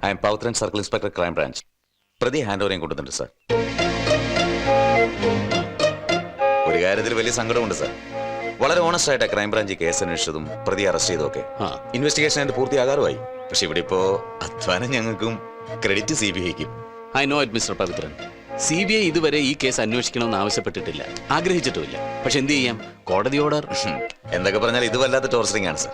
I am Pavithran circle inspector crime branch. പ്രതി ഹാൻഡ് ഓവറിയും കൊണ്ടുവന്നിട്ടുണ്ട് സാർ. ഒരു കാര്യത്തിൽ വലിയ സങ്കടമുണ്ട് സാർ. വളരെ ഓണസ്റ്റ് ആയിട്ട് ക്രൈം ബ്രാഞ്ച് കേസ് അന്വേഷിച്ചതും പ്രതി അറസ്റ്റ് ചെയ്തൊക്കെ ഇൻവെസ്റ്റിഗേഷൻ അതിന്റെ പൂർത്തിയാകാറുമായി. പക്ഷെ ഇവിടെ ഇപ്പോ അധ്വാനം ഞങ്ങൾക്കും ക്രെഡിറ്റ് CBIക്കും. I know it mister Pavithran. CBI ഇതുവരെ ഈ കേസ് അന്വേഷിക്കണമെന്ന് ആവശ്യപ്പെട്ടിട്ടില്ല, ആഗ്രഹിച്ചിട്ടുമില്ല. പക്ഷെ എന്ത് ചെയ്യാം, കോടതി ഓർഡർ. എന്തൊക്കെ പറഞ്ഞാൽ ഇത് വല്ലാത്ത ടോർച്ചറിംഗ് ആണ് സാർ.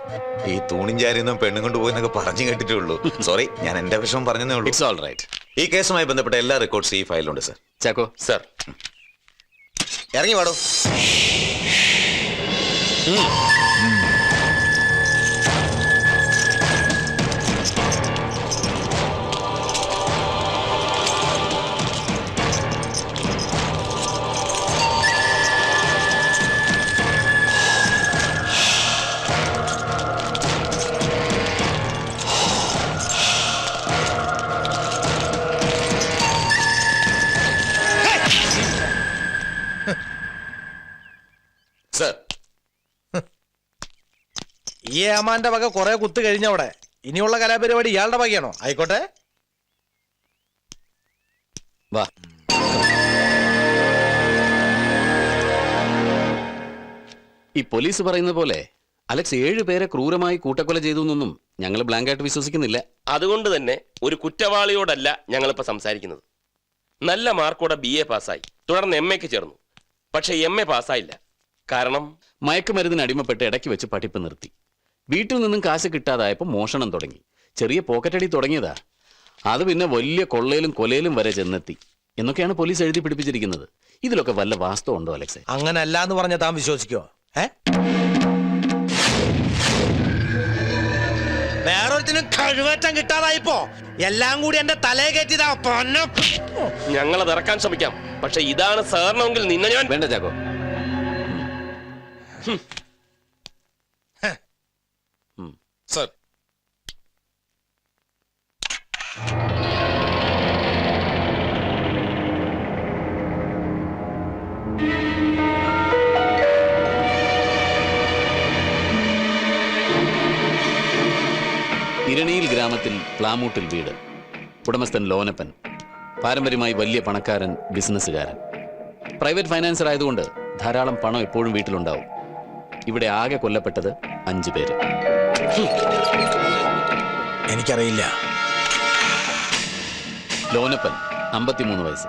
ഈ തൂണിൻ ചാരിയൊന്നും പെണ്ണും കൊണ്ടുപോയെന്നൊക്കെ പറഞ്ഞു കേട്ടിട്ടേ ഉള്ളൂ. സോറി, ഞാൻ എന്റെ വിഷമം പറഞ്ഞതേ ഉള്ളൂ. It's all right. ഈ കേസുമായി ബന്ധപ്പെട്ട എല്ലാ റെക്കോർഡ്സ് ഈ ഫയലിലുണ്ട് സാർ. ചാക്കോ സാർ ഇറങ്ങി വാടോ. സാർ ഈ ഏമാന്റെ വക കുറെ കുത്ത് കഴിഞ്ഞവിടെ. ഇനിയുള്ള കലാപരിപാടി ഇയാളുടെ വകയാണോ? ആയിക്കോട്ടെ, വാ. ഈ പോലീസ് പറയുന്ന പോലെ അലക്സ് 7 പേരെ ക്രൂരമായി കൂട്ടക്കൊല ചെയ്തു എന്നൊന്നും ഞങ്ങൾ ബ്ലാങ്കായിട്ട് വിശ്വസിക്കുന്നില്ല. അതുകൊണ്ട് തന്നെ ഒരു കുറ്റവാളിയോടല്ല ഞങ്ങളിപ്പോ സംസാരിക്കുന്നത്. നല്ല മാർക്കോടെ BA പാസ്സായി, തുടർന്ന് MAക്ക് ചേർന്നു. പക്ഷെ MA പാസ്സായില്ല. കാരണം മയക്കുമരുന്നിന് അടിമപ്പെട്ട് ഇടയ്ക്ക് വെച്ച് പഠിപ്പ് നിർത്തി. വീട്ടിൽ നിന്നും കാശ് കിട്ടാതായപ്പോൾ മോഷണം തുടങ്ങി. ചെറിയ പോക്കറ്റടി തുടങ്ങിയതാ. അത് പിന്നെ വലിയ കൊള്ളയിലും കൊലയിലും വരെ ചെന്നെത്തി എന്നൊക്കെയാണ് പോലീസ് എഴുതി പിടിപ്പിച്ചിരിക്കുന്നത്. ഇതിലൊക്കെ വല്ല വാസ്തവം ഉണ്ടോ അലക്സേ? അങ്ങനെ അല്ല എന്ന് പറഞ്ഞ താൻ വിശ്വസിക്കോ? വേറൊരുത്തിനും കഴിവേറ്റം കിട്ടാതായിപ്പോ എല്ലാം കൂടി എന്റെ തലയെ കയറ്റിയതാ. ഞങ്ങളത് ഇറക്കാൻ ശ്രമിക്കാം. പക്ഷെ ഇതാണ് സാറിനെങ്കിൽ നിന്നെ ഞാൻ വേണ്ട ചാക്കോ. സാർ ഇരണിയിൽ ഗ്രാമത്തിൽ പ്ലാമൂട്ടിൽ വീട്. ഉടമസ്ഥൻ ലോനപ്പൻ. പാരമ്പര്യമായി വലിയ പണക്കാരൻ, ബിസിനസ്സുകാരൻ. പ്രൈവറ്റ് ഫൈനാൻസർ ആയതുകൊണ്ട് ധാരാളം പണം എപ്പോഴും വീട്ടിലുണ്ടാവും. ഇവിടെ ആകെ കൊല്ലപ്പെട്ടത് 5 പേര്. എനിക്കറിയില്ല. ലോനപ്പൻ 53 വയസ്സ്.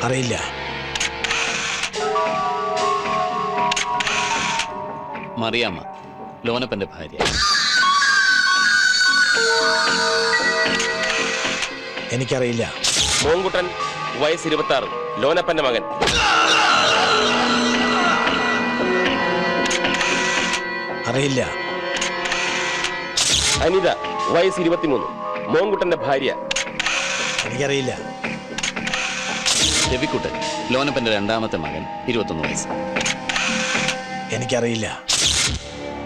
അറിയില്ല. മറിയാമ്മ, ലോനപ്പന്റെ ഭാര്യ. എനിക്കറിയില്ല. മോൻകുട്ടൻ, വയസ്സ് 26, ലോനപ്പന്റെ മകൻ. അറിയില്ല. അനിത, വയസ്സ് 23, മോൻകുട്ടന്റെ ഭാര്യ. എനിക്കറിയില്ല. രവിക്കുട്ടൻ, ലോനപ്പന്റെ 2ാമത്തെ മകൻ, 21 വയസ്സ്. എനിക്കറിയില്ല.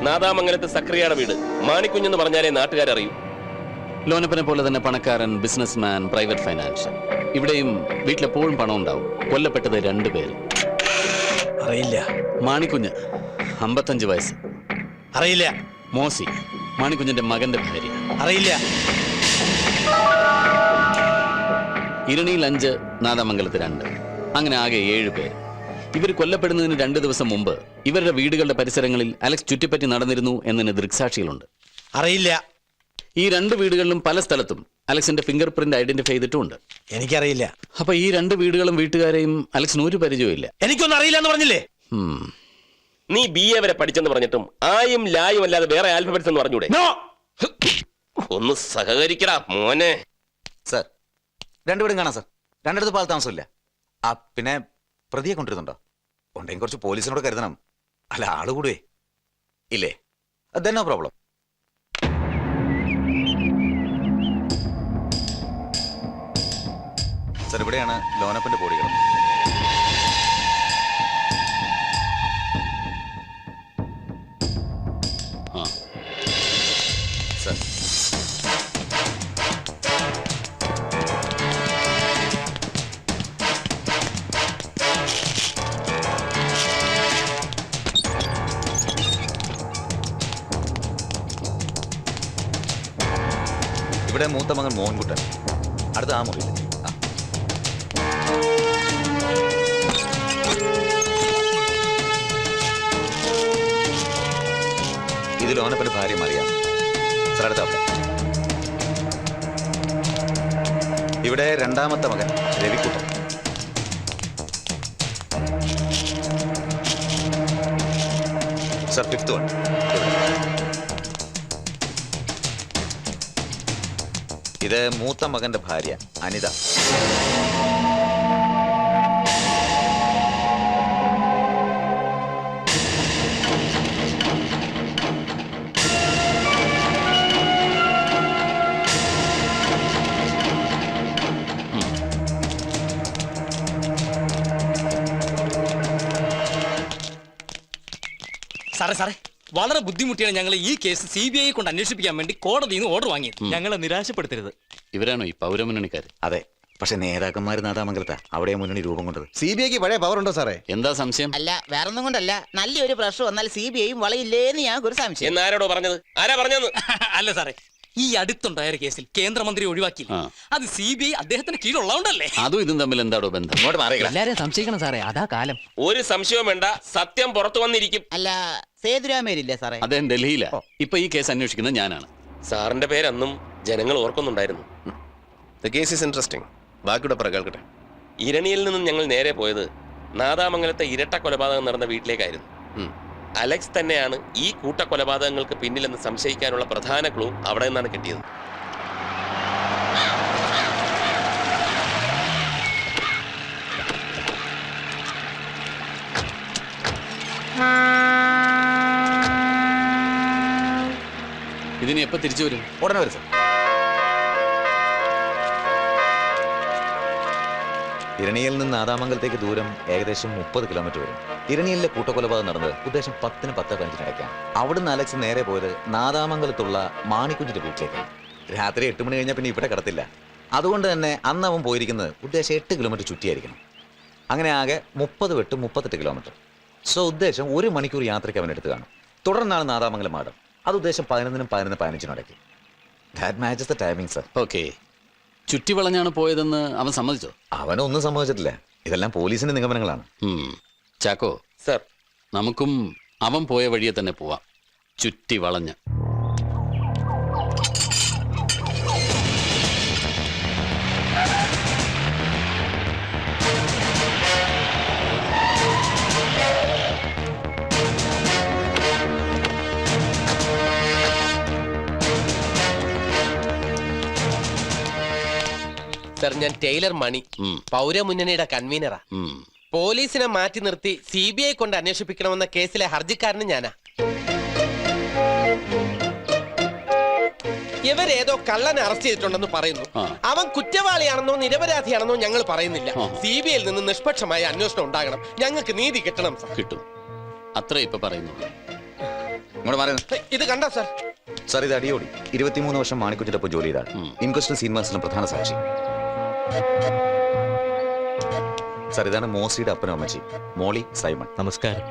നാദാമംഗലത്ത് സക്രിയയുടെ വീട്. മാണിക്കുഞ്ഞെന്ന് പറഞ്ഞാലേ നാട്ടുകാരറിയൂ. ലോനപ്പനെ പോലെ തന്നെ പണക്കാരൻ, ബിസിനസ്മാൻ, പ്രൈവറ്റ് ഫൈനാൻഷ്യൽ. ഇവിടെയും വീട്ടിലെപ്പോഴും പണം ഉണ്ടാവും. കൊല്ലപ്പെട്ടത് 2 പേര്. അറിയില്ല. മാണിക്കുഞ്ഞ് 55 വയസ്സ്. അറിയില്ല. മോസി, മാണിക്കുഞ്ഞിന്റെ മകന്റെ ഭാര്യ. അറിയില്ല. ഇരണിയിൽ 5, നാദാമംഗലത്ത് 2. അങ്ങനെ ആകെ 7 പേര്. ഇവർ കൊല്ലപ്പെടുന്നതിന് 2 ദിവസം മുമ്പ് ഇവരുടെ വീടുകളുടെ പരിസരങ്ങളിൽ അലക്സ് ചുറ്റിപ്പറ്റി നടന്നിരുന്നു എന്നതിന് ദൃക്സാക്ഷികളുണ്ട്. അറിയില്ല. ഈ 2 വീടുകളിലും പല സ്ഥലത്തും അലക്സിന്റെ ഫിംഗർ പ്രിന്റ് ഐഡന്റിഫൈ ചെയ്തിട്ടുമുണ്ട്. എനിക്കറിയില്ല. അപ്പൊ ഈ 2 വീടുകളും വീട്ടുകാരെയും അലക്സിന് ഒരു പരിചയമില്ല. എനിക്കൊന്നും അറിയില്ല എന്ന് പറഞ്ഞില്ലേ? നീ BA വരെ പഠിച്ചെന്ന് പറഞ്ഞിട്ടും ആയും ലായും അല്ലാതെ വേറെ ആൽഫബറ്റ്സ് എന്ന് പറഞ്ഞൂടെ? ഒന്ന് സഹകരിക്കടാ മോനെ. സാർ 2 വീടും കാണാം സാർ. 2 പാൽ താമസമില്ല. പിന്നെ പ്രതിയെ കൊണ്ടിരുന്നുണ്ടോ? ഉണ്ടെങ്കിൽ കുറച്ച് പോലീസിനോട് കരുതണം. അല്ല, ആള് കൂടുവേ ഇല്ലേ? No problem. സാർ, ഇവിടെയാണ് ലോനപ്പന്റെ ബോഡി കിടന്നത്. സാർ, ഇവിടെ മൂത്ത മകൻ മോഹൻകുട്ടൻ, അടുത്ത ആ മുറിയിൽ. ആ. ഇതിൽ ഓനപ്പൻ്റെ ഭാര്യ മറിയാം. സാർ അടുത്ത അവിടെ. ഇവിടെ രണ്ടാമത്തെ മകൻ രവിക്കുട്ടൻ. Sir fifth one. ഇത് മൂത്ത മകന്റെ ഭാര്യ അനിത. സാറേ വളരെ ബുദ്ധിമുട്ടിയാണ് ഞങ്ങൾ ഈ കേസ് CBI കൊണ്ട് അന്വേഷിപ്പിക്കാൻ വേണ്ടി കോടതിയിൽ നിന്ന് ഓർഡർ വാങ്ങിയത്. ഞങ്ങളെ നിരാശപ്പെടുത്തരുത്. ഇവരാണോ ഈ പൗരമുന്നണിക്കാർ? അതെ, പക്ഷെ നേതാക്കന്മാർ നാദാമംഗലത്താ അവിടെ മുന്നണി രൂപം കൊണ്ടത്. CBIക്ക് പഴയ പവർ ഉണ്ടോ സാറേ? എന്താ സംശയം? അല്ല, വേറൊന്നും കൊണ്ടല്ല, നല്ലൊരു പ്രശ്നം വന്നാൽ CBIയും വളയില്ലേന്ന് ഞങ്ങൾക്ക് ഒരു സംശയം. എന്നാരോടോ പറഞ്ഞത്? ആരാ പറഞ്ഞത്? അല്ല സാറേ, ഈ അടുത്തുണ്ടായ ഒരു കേസിൽ കേന്ദ്രമന്ത്രി ഒഴിവാക്കി. ആ. അത് CBI അദ്ദേഹത്തിന് കീഴിലുള്ളതുകൊണ്ടല്ലേ? അതും ഇതും തമ്മിൽ എന്താടോ ബന്ധം? ഇങ്ങോട്ട് മാറിയില്ല. എല്ലാരെയും സംശയിക്കണം സാറേ, അതാ കാലം. ഒരു സംശയവും വേണ്ട, സത്യം പുറത്തു വന്നിരിക്കും. അല്ല, സേതുരാമേരില്ലേ സാറേ? അദ്ദേഹം ഡൽഹിയിലാ. ഇപ്പൊ ഈ കേസ് അന്വേഷിക്കുന്നത് ഞാനാണ്. സാറിന്റെ പേരന്നും ജനങ്ങൾ ഓർക്കുന്നുണ്ടായിരുന്നു. The case is interesting. ബാക്കിയുടെ പറ കേൾക്കട്ടെ. ഇരണിയിൽ നിന്നും ഞങ്ങൾ നേരെ പോയത് നാദാമംഗലത്തെ ഇരട്ട കൊലപാതകം നടന്ന വീട്ടിലേക്കായിരുന്നു. അലക്സ് തന്നെയാണ് ഈ കൂട്ടക്കൊലപാതകങ്ങൾക്ക് പിന്നിലെന്ന് സംശയിക്കാനുള്ള പ്രധാന ക്ലൂ അവിടെ നിന്നാണ് കിട്ടിയത്. ഇതിന് എപ്പോ തിരിച്ചു വരും? ഉടനെ വരും സാർ. ഇരണിയിൽ നിന്ന് നാദാമംഗലത്തേക്ക് ദൂരം ഏകദേശം 30 കിലോമീറ്റർ വരും. ഇരണിയിലെ കൂട്ടക്കൊലപാതകം നടന്നത് ഉദ്ദേശം 10-ന് 10:15 ഇടയ്ക്കാണ്. അവിടുന്ന് അലക്സ് നേരെ പോയത് നാദാമംഗലത്തുള്ള മാണിക്കുഞ്ഞിന്റെ വീട്ടിലേക്കാണ്. രാത്രി 8 മണി കഴിഞ്ഞാൽ പിന്നെ ഇവിടെ കിടത്തില്ല. അതുകൊണ്ട് തന്നെ അന്ന് അവൻ പോയിരിക്കുന്നത് ഉദ്ദേശം 8 കിലോമീറ്റർ ചുറ്റിയായിരിക്കണം. അങ്ങനെ ആകെ 30 വെട്ട് 38 കിലോമീറ്റർ. സോ ഉദ്ദേശം 1 മണിക്കൂർ യാത്രയ്ക്ക് അവൻ എടുത്തു കാണും. തുടർന്നാണ് നാദാമംഗലം മാടം. അത് ഉദ്ദേശം 11-നും 11-15 ഇടയ്ക്ക്. That matches the timing sir. Okay, ചുറ്റി വളഞ്ഞാണ് പോയതെന്ന് അവൻ സമ്മതിച്ചോ? അവനൊന്നും സമ്മതിച്ചിട്ടില്ല. ഇതെല്ലാം പോലീസിന്റെ നിഗമനങ്ങളാണ്. ചാക്കോ സർ, നമുക്കും അവൻ പോയ വഴിയെ തന്നെ പോവാം, ചുറ്റി വളഞ്ഞ്. സർ, ഞാൻ ടൈലർ മണി, പൗരമുന്നണിയുടെ കൺവീനറാ. പോലീസിനെ മാറ്റി നിർത്തി CBI കൊണ്ട് അന്വേഷിപ്പിക്കണമെന്ന കേസിലെ ഹർജിക്കാരന് ഞാനാ. ഇവരേതോ കള്ളനെ അറസ്റ്റ് ചെയ്തിട്ടുണ്ടെന്ന് പറയുന്നു. അവൻ കുറ്റവാളിയാണെന്നോ നിരപരാധിയാണെന്നോ ഞങ്ങൾ പറയുന്നില്ല. CBIയിൽ നിന്ന് നിഷ്പക്ഷമായ അന്വേഷണം ഉണ്ടാകണം. ഞങ്ങൾക്ക് നീതി കിട്ടണം സർ. കിട്ടും, അത്ര ഇപ്പൊ പറയുന്നുള്ളൂ. ഇങ്ങോട്ട് മാറി. ഇത് കണ്ടോ സർ? സാർ, ഇത് അടിയോടി 23 വർഷം മാണിക്കുഞ്ഞിന്റെ ഒപ്പം ജോലി ചെയ്താണ്. ഇൻക്വസ്റ്റിലും സീൻമാസിലും പ്രധാന സാക്ഷി. സാർ, ഇതാണ് മോസിയുടെ അപ്പനും അമ്മച്ചി, മോളി സൈമൺ. നമസ്കാരം.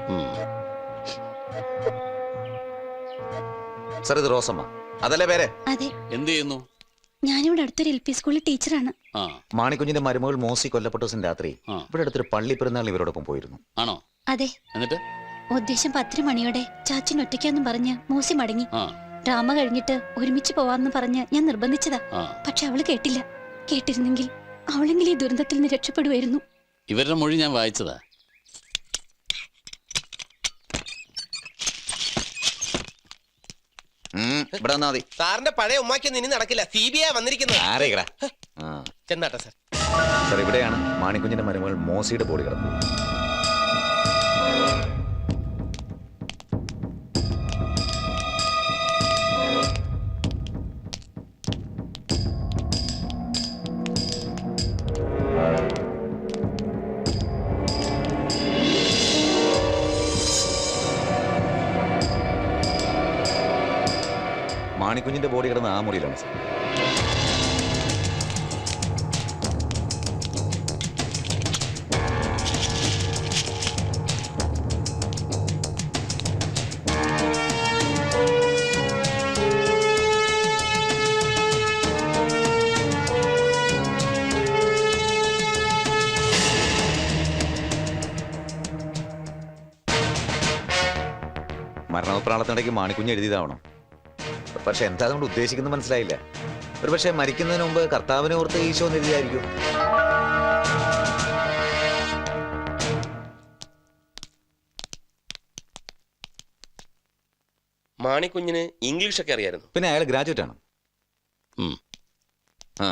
സാർ, ഇത് റോസമ്മ. അതല്ലേ പേര്? അതെ, എന്ത് ചെയ്യുന്നു? ഞാനിവിടെ അടുത്തൊരു LP സ്കൂളിൽ ടീച്ചറാണ്. മാണിക്കുഞ്ഞിന്റെ മരുമകൾ മോസി കൊല്ലപ്പെട്ട ദിവസം രാത്രി ഇവിടെ അടുത്തൊരു പള്ളി പെരുന്നാളിന് ഇവരോടൊപ്പം പോയിരുന്നു. ആണോ? അതെ. എന്നിട്ട് ഉദ്ദേശം 10 മണിയോടെ ചാച്ചൻ ഒറ്റയ്ക്കാന്നും പറഞ്ഞ് മോസി മടങ്ങി. ഡ്രാമ കഴിഞ്ഞിട്ട് ഒരുമിച്ച് പോവാന്ന് പറഞ്ഞ് ഞാൻ നിർബന്ധിച്ചതാ. പക്ഷെ അവള് കേട്ടില്ല. കേട്ടിരുന്നെങ്കിൽ അവളെങ്കിലും ഈ ദുരന്തത്തിൽ നിന്ന് രക്ഷപ്പെടുമായിരുന്നു. ഇവരുടെ മൊഴി ഞാൻ വായിച്ചതാ. ഇവിടെ വന്നാ മതി. സാറിന്റെ പഴയ ഉമ്മാക്കൊന്നും ഇനി നടക്കില്ല. CBI വന്നിരിക്കുന്നത്. ചെന്നാട്ടെ സർ. സാർ, ഇവിടെയാണ് മാണിക്കുഞ്ഞിന്റെ മരുമകൾ മോസിയുടെ ബോഡി കിടന്നത്. മാണിക്കുഞ്ഞിന്റെ ബോഡി കിടന്ന ആ മുറിയിലാണ് സാർ. വെപ്രാളത്തിനിടയ്ക്ക് മാണിക്കുഞ്ഞ് എഴുതിയതാവണം. പക്ഷെ എന്താ അതുകൊണ്ട് ഉദ്ദേശിക്കുന്നത് മനസ്സിലായില്ല. ഒരു പക്ഷേ മരിക്കുന്നതിന് മുമ്പ് കർത്താവിനെ ഓർത്ത് ഈശോ എന്ന് എഴുതിയായിരിക്കും. മാണിക്കുഞ്ഞിന് ഇംഗ്ലീഷൊക്കെ അറിയായിരുന്നു. പിന്നെ അയാൾ ഗ്രാജുവേറ്റ് ആണ്. ആ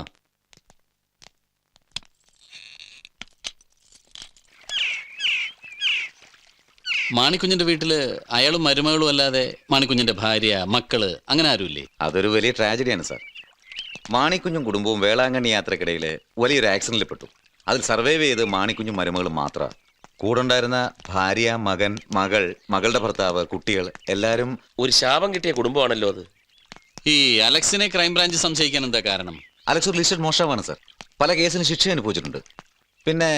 മാണിക്കുഞ്ഞിന്റെ വീട്ടില് അയാളും മരുമകളും അല്ലാതെ മാണിക്കുഞ്ഞിന്റെ ഭാര്യ, മക്കള് അങ്ങനെ ആരുമില്ലേ? അതൊരു വലിയ ട്രാജഡിയാണ് സാർ. മാണിക്കുഞ്ഞും കുടുംബവും വേളാങ്കണ്ണി യാത്രക്കിടയിൽ വലിയൊരു ആക്സിഡന്റിൽ പെട്ടു. അതിൽ സർവൈവ് ചെയ്ത് മാണിക്കുഞ്ഞും മരുമകളും മാത്രമാണ്. കൂടെ ഉണ്ടായിരുന്ന ഭാര്യ, മകൻ, മകളുടെ ഭർത്താവ്, കുട്ടികൾ എല്ലാവരും ഒരു ശാപം കിട്ടിയ കുടുംബമാണല്ലോ അത്. ഈ അലക്സിനെ ക്രൈംബ്രാഞ്ച് സംശയിക്കാൻ എന്താ കാരണം? അലക്സ് ഒരു ലിസ്റ്റഡ് മോഷ്ടാവാണ് സാർ. പല കേസിന് ശിക്ഷ അനുഭവിച്ചിട്ടുണ്ട്. പിന്നെ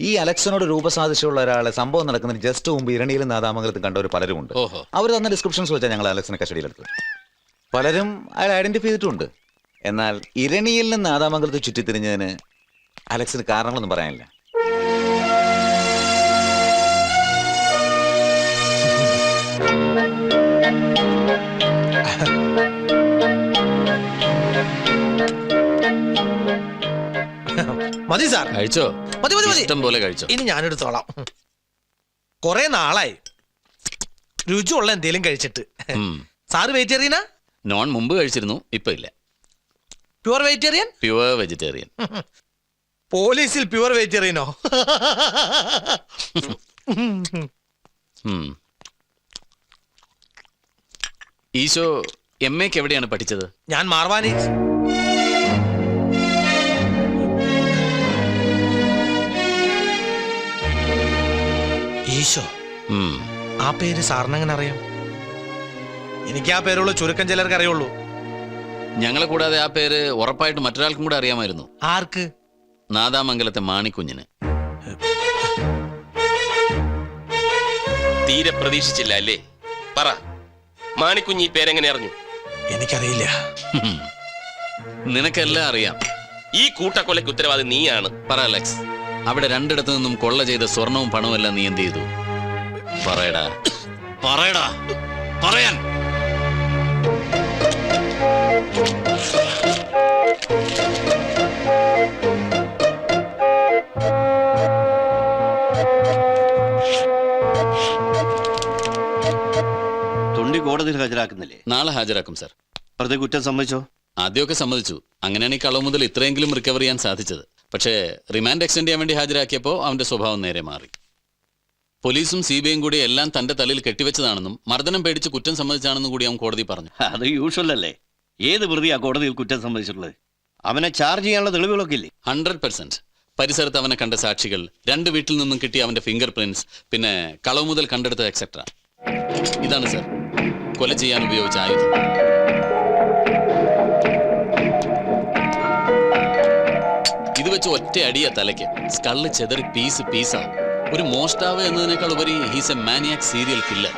ഈ അലക്സിനോട് രൂപസാദൃശ്യമുള്ള ഒരാളെ സംഭവം നടക്കുന്നതിന് ജസ്റ്റ് മുമ്പ് ഇരണിയിലും നാദാമംഗലത്തും കണ്ടവർ പലരും ഉണ്ട്. അവർ തന്ന ഡിസ്ക്രിപ്ഷൻസ് വെച്ചാൽ ഞങ്ങൾ അലക്സിനെ കസ്റ്റഡിയിലെടുത്തത്. പലരും അയാൾ ഐഡന്റിഫൈ ചെയ്തിട്ടുണ്ട്. എന്നാൽ ഇരണിയിലും നാദാമംഗലത്ത് ചുറ്റിത്തിരിഞ്ഞതിന് അലക്സിന് കാരണങ്ങളൊന്നും പറയാനില്ല. മതി സാർ, കഴിച്ചോ? മതി മതി മതി, ഇഷ്ടം പോലെ കഴിച്ചോ. ഇനി ഞാനെടുത്തോളാം. കൊറേ നാളായി രുചിയുള്ള എന്തേലും കഴിച്ചിട്ട്. സാറ് വെജിറ്റേറിയനാ? നോൺ മുമ്പ് കഴിച്ചിരുന്നു, ഇപ്പൊ ഇല്ല. Pure vegetarian? Pure vegetarian. പോലീസിൽ പ്യുവർ വെജിറ്റേറിയനോ? ഈശോ MA എവിടെയാണ് പഠിച്ചത്? ഞാൻ മാർവാനി. ഈശോ, ആ പേര് സാറിനെങ്ങനെ അറിയാം? എനിക്ക് ആ പേരുള്ള ചുരുക്കം ചിലർക്ക് അറിയുള്ളൂ. ഞങ്ങളെ കൂടാതെ ആ പേര് ഉറപ്പായിട്ട് മറ്റൊരാൾക്കും കൂടെ അറിയാമായിരുന്നു. ആർക്ക്? നാദാമംഗലത്തെ മാണിക്കുഞ്ഞിന്. തീരെ പ്രതീക്ഷിച്ചില്ല അല്ലേ? പറ, മാണിക്കുഞ്ഞ് ഈ പേരെങ്ങനെ അറിഞ്ഞു? എനിക്കറിയില്ല. നിനക്കെല്ലാം അറിയാം. ഈ കൂട്ടക്കൊലയ്ക്ക് ഉത്തരവാദി നീയാണ്. പറ അലക്സ്, അവിടെ രണ്ടിടത്തു നിന്നും കൊള്ള ചെയ്ത സ്വർണവും പണവും എല്ലാം നീ എന്ത് ചെയ്തു? പറയടാ, പറയടാ, പറയാൻ. തൊണ്ടി കോടതിയിൽ ഹാജരാക്കുന്നില്ലേ? നാളെ ഹാജരാക്കും സാർ. പ്രതി കുറ്റം സമ്മതിച്ചോ? ആദ്യമൊക്കെ സമ്മതിച്ചു. അങ്ങനെയാണ് ഈ കളവ് മുതൽ ഇത്രയെങ്കിലും റിക്കവർ ചെയ്യാൻ സാധിച്ചത്. പക്ഷേ റിമാൻഡ് എക്സ്റ്റെൻഡ് ചെയ്യാൻ വേണ്ടി ഹാജരാക്കിയപ്പോൾ അവന്റെ സ്വഭാവം നേരെ മാറി. പോലീസും CBIയും കൂടി എല്ലാം തന്റെ തലയിൽ കെട്ടിവെച്ചതാണെന്നും മർദ്ദനം പേടിച്ച് കുറ്റം സമ്മതിച്ചാണെന്നും കൂടി അവൻ കോടതി പറഞ്ഞു. അത് യൂഷ്വൽ അല്ലേ? ഏത് പ്രതിയാ കോടതിയിൽ കുറ്റം സമ്മതിച്ചിട്ടുള്ളത്? അവനെ ചാർജ് ചെയ്യാനുള്ള തെളിവുകളൊക്കെ ഇല്ലേ? 100%. പരിസരത്ത് അവനെ കണ്ട സാക്ഷികൾ, 2 വീട്ടിൽ നിന്നും കിട്ടിയ അവന്റെ ഫിംഗർ പ്രിന്റ്സ്, പിന്നെ കളവ് മുതൽ കണ്ടെടുത്ത എക്സെട്ര. ഇതാണ് സാർ കൊല ചെയ്യാൻ ഉപയോഗിച്ച ആയുധം. ഇത് വെച്ച് ഒറ്റ അടിയ തലയ്ക്ക് സ്കള്ള് ചെതറി പീസാവും. ഒരു മോഷ്ടാവ് എന്നതിനേക്കാൾ ഉപരി he's a maniac serial killer.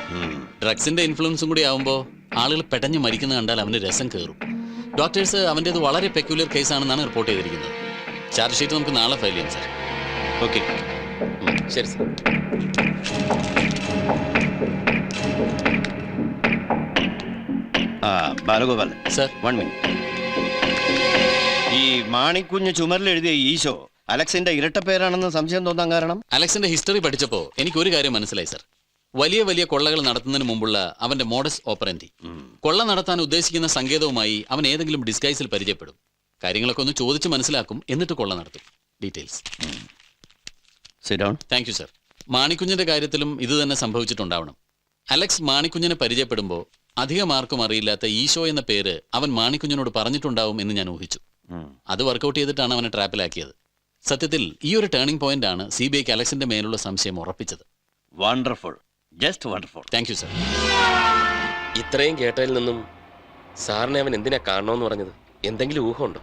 ഡ്രഗ്സിന്റെ ഇൻഫ്ലുവൻസും കൂടി ആവുമ്പോൾ ആളുകൾ പെട്ടെന്ന് മരിക്കുന്ന കണ്ടാൽ അവന് രസം കയറും. ഡോക്ടേഴ്സ് അവൻ്റേത് വളരെ പെക്യുലർ കേസാണെന്നാണ് റിപ്പോർട്ട് ചെയ്തിരിക്കുന്നത്. ചാർജ് ഷീറ്റ് നമുക്ക് നാളെ ഫയൽ ചെയ്യാം സാർ. ഓക്കെ, ശരി സാർ. ബാലഗോപാൽ സാർ. 1 മിനിറ്റ്. ഈ മാണിക്കുഞ്ഞ് ചുമരിൽ എഴുതിയ ഈശോ അലക്സിന്റെ ഇരട്ട പേരാണെന്ന് സംശയം തോന്നാൻ കാരണം? അലക്സിന്റെ ഹിസ്റ്ററി പഠിച്ചപ്പോൾ എനിക്ക് ഒരു കാര്യം മനസ്സിലായി സാർ. വലിയ വലിയ കൊള്ളകൾ നടത്തുന്നതിന് മുമ്പുള്ള അവന്റെ മോഡസ് ഓപ്പറൻഡി, കൊള്ള നടത്താൻ ഉദ്ദേശിക്കുന്ന സങ്കേതവുമായി അവൻ ഏതെങ്കിലും ഡിസ്ഗൈസിൽ പരിചയപ്പെടും. കാര്യങ്ങളൊക്കെ ഒന്ന് ചോദിച്ച് മനസ്സിലാക്കും, എന്നിട്ട് കൊള്ള നടത്തും. ഡീറ്റെയിൽസ്. Thank you sir. മാണിക്കുഞ്ഞിന്റെ കാര്യത്തിലും ഇത് തന്നെ സംഭവിച്ചിട്ടുണ്ടാവണം. അലക്സ് മാണിക്കുഞ്ഞിനെ പരിചയപ്പെടുമ്പോൾ അധികം ആർക്കും അറിയില്ലാത്ത ഈശോ എന്ന പേര് അവൻ മാണിക്കുഞ്ഞിനോട് പറഞ്ഞിട്ടുണ്ടാവും എന്ന് ഞാൻ ഊഹിച്ചു. അത് വർക്കൗട്ട് ചെയ്തിട്ടാണ് അവനെ ട്രാപ്പിലാക്കിയത്. സത്യത്തിൽ ഈ ഒരു ടേണിംഗ് പോയിന്റ് ആണ് CBIക്ക് അലക്സിന്റെ മേലുള്ള സംശയം ഉറപ്പിച്ചത്. Wonderful, just wonderful. Thank you sir. ഇത്രയും കേട്ടതിൽ നിന്നും സാറിനെ അവൻ എന്തിനാ കാണണമെന്ന് പറഞ്ഞത്? എന്തെങ്കിലും ഊഹമുണ്ടോ?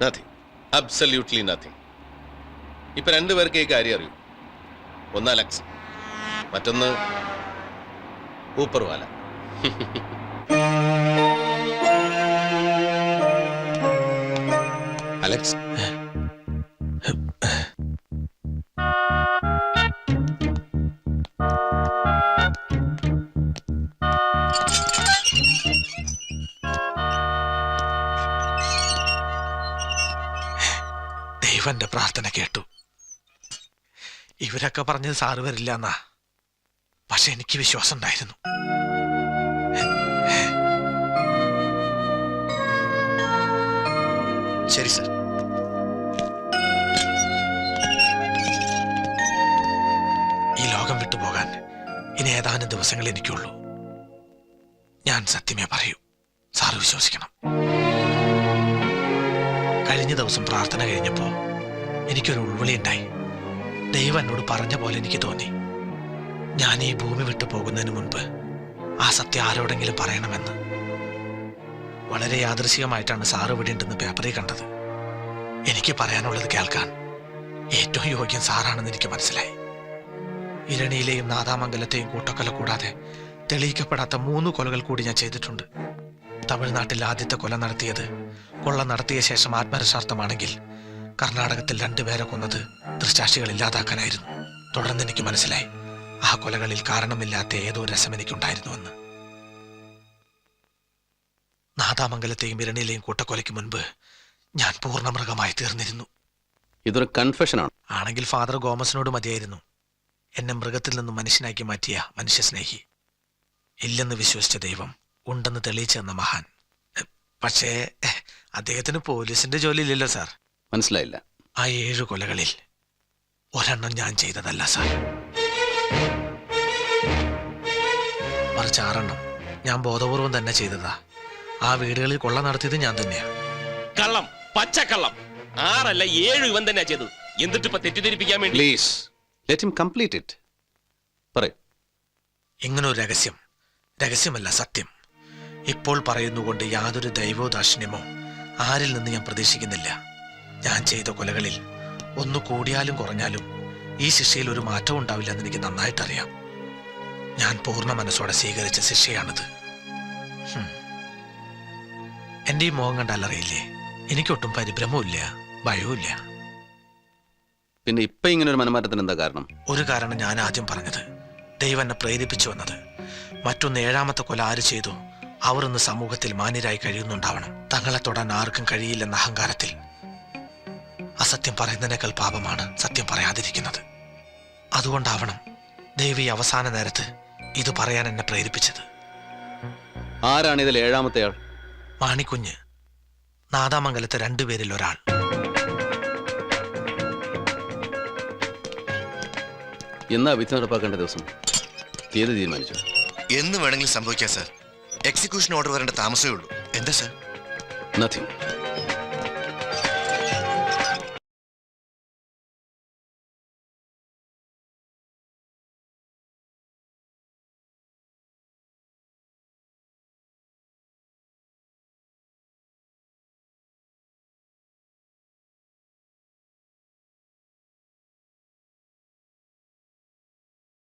Nothing, absolutely nothing. ഇപ്പൊ 2 പേർക്ക് ഈ കാര്യം അറിയൂ. ഒന്ന് അലക്സ്, മറ്റൊന്ന് ഊപ്പർവാല. അലക്സ്, ദൈവം എന്റെ പ്രാർത്ഥന കേട്ടു. ഇവരൊക്കെ പറഞ്ഞത് സാറ് വരില്ല എന്നാ, പക്ഷെ എനിക്ക് വിശ്വാസം ഉണ്ടായിരുന്നു. ശരി സർ. ഈ ലോകം വിട്ടുപോകാൻ ഇനി ഏതാനും ദിവസങ്ങൾ എനിക്കുള്ളൂ. ഞാൻ സത്യമേ പറയൂ, സാറ് വിശ്വസിക്കണം. കഴിഞ്ഞ ദിവസം പ്രാർത്ഥന കഴിഞ്ഞപ്പോ എനിക്കൊരു ഉൾവിളി ഉണ്ടായി. ദൈവം എന്നോട് പറഞ്ഞ പോലെ എനിക്ക് തോന്നി, ഞാൻ ഈ ഭൂമി വിട്ടു പോകുന്നതിന് മുൻപ് ആ സത്യം ആരോടെങ്കിലും പറയണമെന്ന്. വളരെ യാദൃശികമായിട്ടാണ് സാറ് ഇവിടെ ഉണ്ടെന്ന് പേപ്പറിൽ കണ്ടത്. എനിക്ക് പറയാനുള്ളത് കേൾക്കാൻ ഏറ്റവും യോഗ്യം സാറാണെന്ന് എനിക്ക് മനസ്സിലായി. ഇരണിയിലെയും നാദാമംഗലത്തെയും കൂട്ടക്കൊല കൂടാതെ തെളിയിക്കപ്പെടാത്ത 3 കൊലകൾ കൂടി ഞാൻ ചെയ്തിട്ടുണ്ട്. തമിഴ്നാട്ടിൽ ആദ്യത്തെ കൊല നടത്തിയത് കൊള്ള നടത്തിയ ശേഷം ആത്മരക്ഷാർത്ഥമാണെങ്കിൽ കർണാടകത്തിൽ 2 പേരെ കൊന്നത് ദൃഷ്ടാക്ഷികൾ ഇല്ലാതാക്കാനായിരുന്നു. തുടർന്ന് എനിക്ക് മനസ്സിലായി, ആ കൊലകളിൽ കാരണമില്ലാത്ത ഏതോ രസം എനിക്കുണ്ടായിരുന്നുവെന്ന്. നാദാമംഗലത്തെയും ഇരണിയിലെയും കൂട്ടക്കൊലയ്ക്ക് മുൻപ് ഞാൻ പൂർണ്ണ മൃഗമായി തീർന്നിരുന്നു. ഇതൊരു കൺഫെഷനാണ്. ആണെങ്കിൽ ഫാദർ ഗോമസിനോട് മതിയായിരുന്നു. എന്നെ മൃഗത്തിൽ നിന്നും മനുഷ്യനാക്കി മാറ്റിയ മനുഷ്യസ്നേഹി. ഇല്ലെന്ന് വിശ്വസിച്ച ദൈവം ഉണ്ടെന്ന് തെളിയിച്ചു തന്ന മഹാൻ. പക്ഷേ അദ്ദേഹത്തിന് പോലീസിന്റെ ജോലി ഇല്ലല്ലോ സാർ. മനസ്സിലായില്ല. ആ 7 കൊലകളിൽ ഒരെണ്ണം ഞാൻ ചെയ്തതല്ല സാർ, മറിച്ച് 6 എണ്ണം ഞാൻ ബോധപൂർവം തന്നെ ചെയ്തതാ. ആ വീടുകളിൽ കൊള്ള നടത്തിയത് ഞാൻ തന്നെയാ. കള്ളം, പച്ചക്കള്ളം. 6 അല്ല 7 ഇവൻ തന്നെയാ ചെയ്തത്. എന്നിട്ട് ഇപ്പൊ തെറ്റിദ്ധരിപ്പിക്കാൻ വേണ്ടി. Please let him complete it. പറയൂ. ഇങ്ങനൊരു രഹസ്യമല്ല, സത്യം ഇപ്പോൾ പറയുന്നുകൊണ്ട് യാതൊരു ദൈവോദാക്ഷിണ്യമോ ആരിൽ നിന്ന് ഞാൻ പ്രതീക്ഷിക്കുന്നില്ല. ഞാൻ ചെയ്ത കൊലകളിൽ ഒന്ന് കൂടിയാലും കുറഞ്ഞാലും ഈ ശിക്ഷയിൽ ഒരു മാറ്റവും ഉണ്ടാവില്ലെന്ന് എനിക്ക് നന്നായിട്ടറിയാം. ഞാൻ പൂർണ്ണ മനസ്സോടെ സ്വീകരിച്ച ശിക്ഷയാണിത്. എന്റെ ഈ മോഹം കണ്ടാലറിയില്ലേ, എനിക്കൊട്ടും പരിഭ്രമവും ഇല്ല, ഭയവും ഇല്ല. പിന്നെ ഇപ്പൊ ഇങ്ങനെ ഒരു മനമാറ്റത്തിന് എന്താ കാരണം? ഒരു കാരണം ഞാൻ ആദ്യം പറഞ്ഞത്, ദൈവം എന്നെ പ്രേരിപ്പിച്ചു വന്നത്. മറ്റൊന്ന്, 7ാമത്തെ കൊല ആര് ചെയ്തു അവർ ഇന്ന് സമൂഹത്തിൽ മാന്യരായി കഴിയുന്നുണ്ടാവണം. തങ്ങളെ തൊടാൻ ആർക്കും കഴിയില്ലെന്ന അഹങ്കാരത്തിൽ. അസത്യം പറയുന്നതിനേക്കാൾ പാപമാണ് സത്യം പറയാതിരിക്കുന്നത്. അതുകൊണ്ടാവണം ദൈവം ഈ അവസാന നേരത്ത് ഇത് പറയാൻ എന്നെ പ്രേരിപ്പിച്ചത്. ആരാണ് ഇതിൽ 7ാമത്തെ ആൾ? മാണിക്കുഞ്ഞ്, നാദാമംഗലത്തെ 2 പേരിൽ ഒരാൾ. എന്നാ വിധി നടപ്പാക്കേണ്ട ദിവസം? തീയതി തീരുമാനിച്ചു? എന്ന് വേണമെങ്കിലും സംഭവിക്കാം സാർ. എക്സിക്യൂഷൻ ഓർഡർ വരേണ്ട താമസമേ ഉള്ളൂ. എന്താ സാർ? നത്തിങ്.